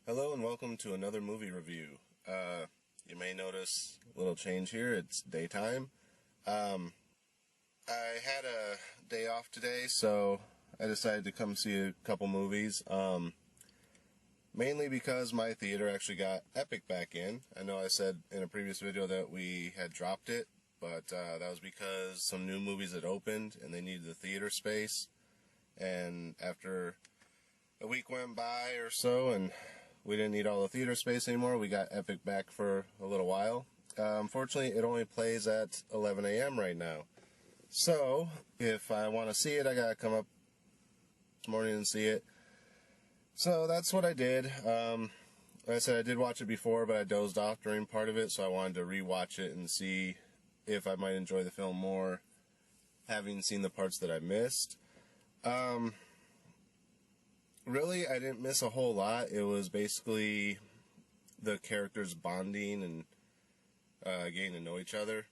Hello and welcome to another movie review. You may notice a little change here. It's daytime. I had a day off today, so I decided to come see a couple movies. Mainly because my theater actually got Epic back in. I know I said in a previous video that we had dropped it, but that was because some new movies had opened and they needed the theater space. And after a week went by or so and we didn't need all the theater space anymore, we got Epic back for a little while. Unfortunately, it only plays at 11 a.m. right now. So, if I want to see it, I gotta come up this morning and see it. So, that's what I did. Like I said, I did watch it before, but I dozed off during part of it, so I wanted to rewatch it and see if I might enjoy the film more, having seen the parts that I missed. Really, I didn't miss a whole lot. It was basically the characters bonding and getting to know each other.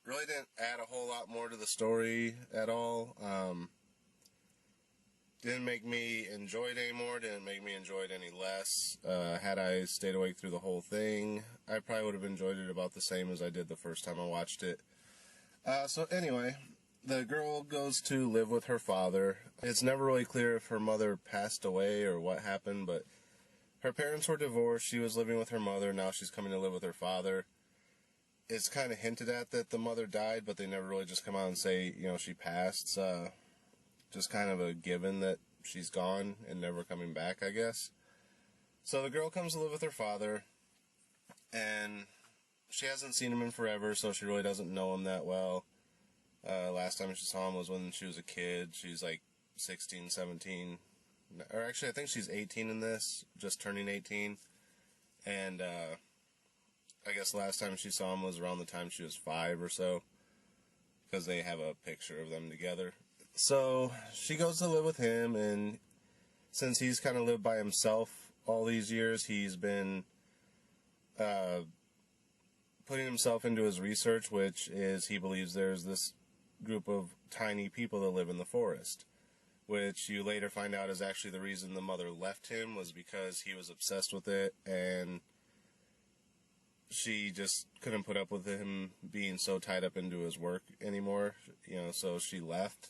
Really didn't add a whole lot more to the story at all. Didn't make me enjoy it anymore. Didn't make me enjoy it any less. Had I stayed awake through the whole thing, I probably would have enjoyed it about the same as I did the first time I watched it. So anyway, the girl goes to live with her father. It's never really clear if her mother passed away or what happened, but her parents were divorced. She was living with her mother. Now she's coming to live with her father. It's kind of hinted at that the mother died, but they never really just come out and say, she passed. Just kind of a given that she's gone and never coming back, I guess. So the girl comes to live with her father, and she hasn't seen him in forever, so she really doesn't know him that well. Last time she saw him was when she was a kid. She's like 16, 17. Or actually, I think she's 18 in this, just turning 18. And I guess last time she saw him was around the time she was 5 or so, because they have a picture of them together. So she goes to live with him, and since he's kind of lived by himself all these years, he's been putting himself into his research, which is he believes there's this group of tiny people that live in the forest, which you later find out is actually the reason the mother left him, was because he was obsessed with it, and she just couldn't put up with him being so tied up into his work anymore, so she left.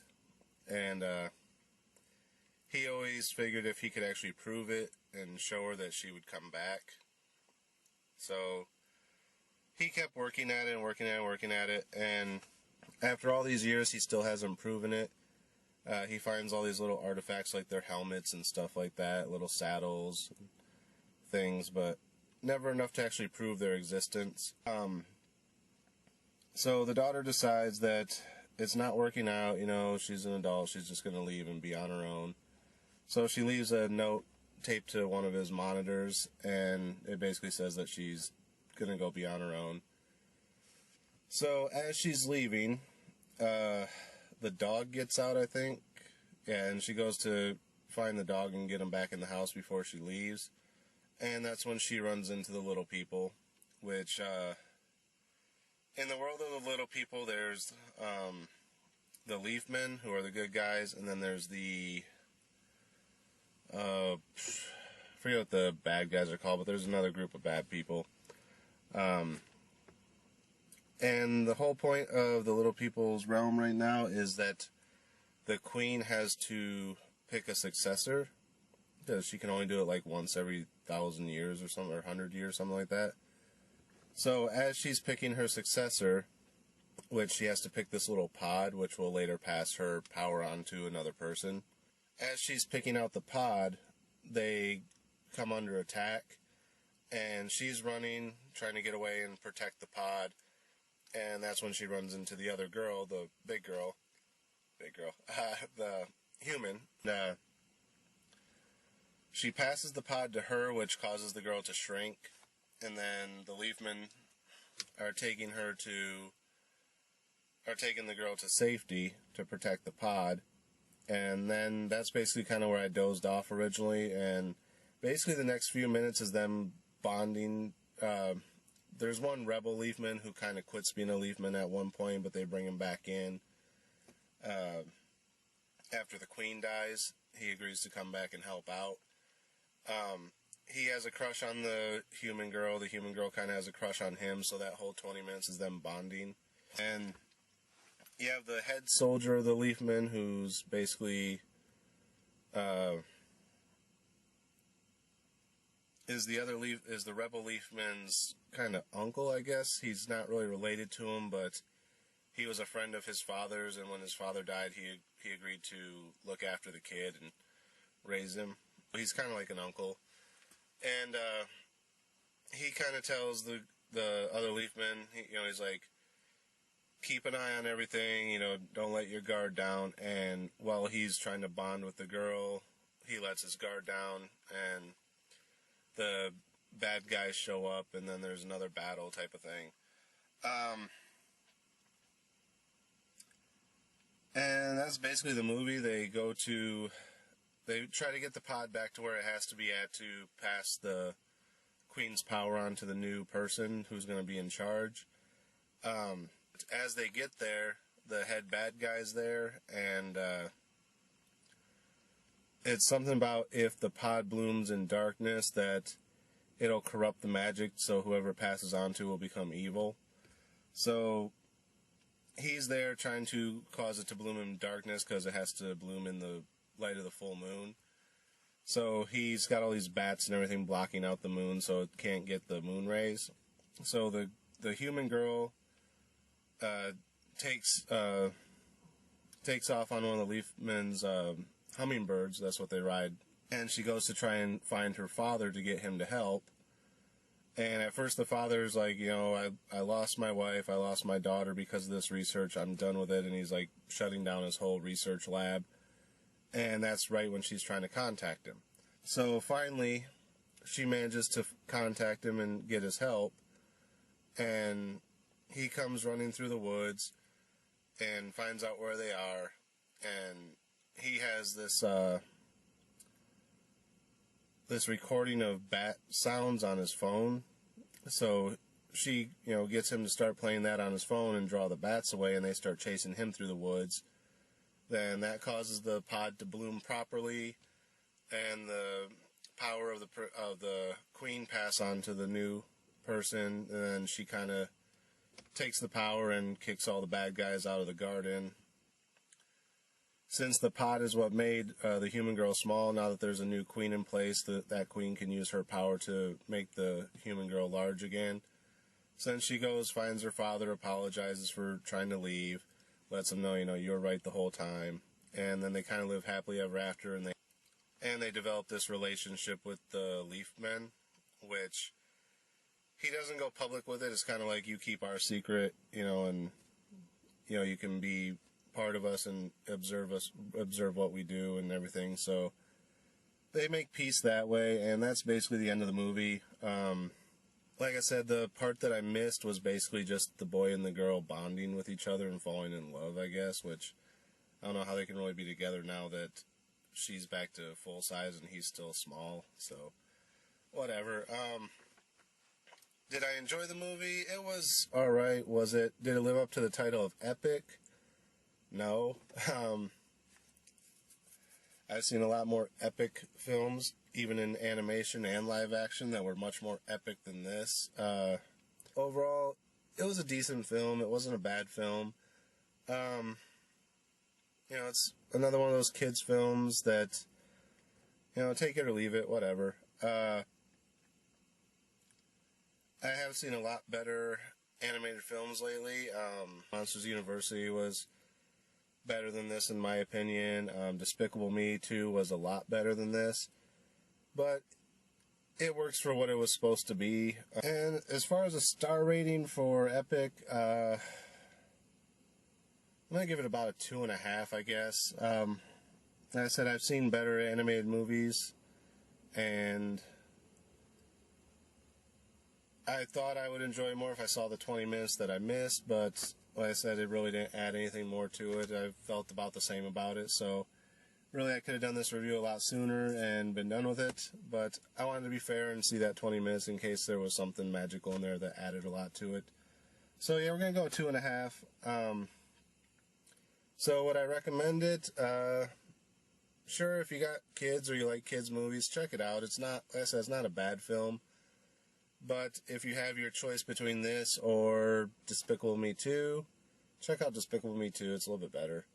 And he always figured if he could actually prove it and show her that she would come back. So he kept working at it, and after all these years, he still hasn't proven it. He finds all these little artifacts, like their helmets and stuff like that, little saddles, things, but never enough to actually prove their existence. So the daughter decides that it's not working out, she's an adult, she's just going to leave and be on her own. So she leaves a note taped to one of his monitors, and it basically says that she's going to go be on her own. So as she's leaving, the dog gets out, I think, and she goes to find the dog and get him back in the house before she leaves. And that's when she runs into the little people, which, in the world of the little people, there's the Leafmen, who are the good guys, and then there's the, I forget what the bad guys are called, but there's another group of bad people. And the whole point of the little people's realm right now is that the queen has to pick a successor, because she can only do it like once every 1,000 years or something, or 100 years, something like that. So as she's picking her successor, which she has to pick this little pod, which will later pass her power on to another person. As she's picking out the pod, they come under attack, and she's running, trying to get away and protect the pod. And that's when she runs into the other girl, the big girl, the human. She passes the pod to her, which causes the girl to shrink, and then the Leafmen are taking the girl to safety to protect the pod. And then that's basically kind of where I dozed off originally, and basically the next few minutes is them bonding. There's one rebel Leafman who kind of quits being a Leafman at one point, but they bring him back in. After the queen dies, he agrees to come back and help out. He has a crush on the human girl kind of has a crush on him, so that whole 20 minutes is them bonding. And you have the head soldier of the Leafmen, who's basically is the rebel Leafman's kind of uncle, I guess. He's not really related to him, but he was a friend of his father's, and when his father died, he agreed to look after the kid and raise him. He's kind of like an uncle. And he kind of tells the other Leafmen, he's like, keep an eye on everything, don't let your guard down. And while he's trying to bond with the girl, he lets his guard down, and the bad guys show up, and then there's another battle type of thing. And that's basically the movie. They try to get the pod back to where it has to be at to pass the Queen's power on to the new person who's going to be in charge. As they get there, the head bad guy's there, and it's something about if the pod blooms in darkness that it'll corrupt the magic, so whoever it passes on to will become evil. So he's there trying to cause it to bloom in darkness because it has to bloom in the light of the full moon. So he's got all these bats and everything blocking out the moon so it can't get the moon rays. So the human girl takes off on one of the Leafmen's hummingbirds. That's what they ride. And she goes to try and find her father to get him to help. And at first the father's like, I lost my wife, I lost my daughter because of this research, I'm done with it. And he's like shutting down his whole research lab. And that's right when she's trying to contact him. So finally, she manages to contact him and get his help. And he comes running through the woods and finds out where they are. And he has this recording of bat sounds on his phone. So she, gets him to start playing that on his phone and draw the bats away, and they start chasing him through the woods. Then that causes the pod to bloom properly, and the power of the queen pass on to the new person, and then she kind of takes the power and kicks all the bad guys out of the garden. Since the pod is what made the human girl small, now that there's a new queen in place, that queen can use her power to make the human girl large again. Since she goes, finds her father, apologizes for trying to leave, lets him know, you're right the whole time. And then they kind of live happily ever after, and they develop this relationship with the Leafmen, which he doesn't go public with it. It's kind of like, you keep our secret, and, you can be part of us and observe what we do and everything. So they make peace that way, and that's basically the end of the movie. Like I said, the part that I missed was basically just the boy and the girl bonding with each other and falling in love, I guess, which I don't know how they can really be together now that she's back to full size and he's still small. So whatever. Did I enjoy the movie? It was alright. Did it live up to the title of epic? No. I've seen a lot more epic films, even in animation and live action, that were much more epic than this. Overall, it was a decent film. It wasn't a bad film. It's another one of those kids' films that, take it or leave it, whatever. I have seen a lot better animated films lately. Monsters University was better than this, in my opinion. Despicable Me 2 was a lot better than this. But it works for what it was supposed to be. And as far as a star rating for Epic, I'm going to give it about a 2.5, I guess. Like I said, I've seen better animated movies, and I thought I would enjoy more if I saw the 20 minutes that I missed, but like I said, it really didn't add anything more to it. I felt about the same about it, so really I could have done this review a lot sooner and been done with it, but I wanted to be fair and see that 20 minutes in case there was something magical in there that added a lot to it. So yeah, we're going to go 2.5. So would I recommend it? sure, if you got kids or you like kids movies, check it out. It's not, like I said, it's not a bad film. But if you have your choice between this or Despicable Me 2, check out Despicable Me 2. It's a little bit better.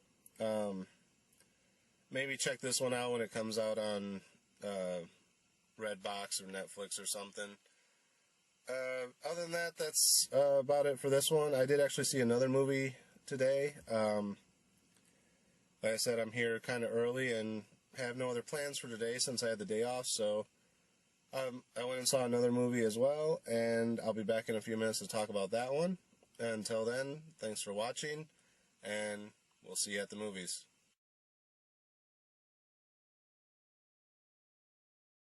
Maybe check this one out when it comes out on Redbox or Netflix or something. Other than that, that's about it for this one. I did actually see another movie today. Like I said, I'm here kind of early and have no other plans for today since I had the day off, so I went and saw another movie as well, and I'll be back in a few minutes to talk about that one. Until then, thanks for watching, and we'll see you at the movies.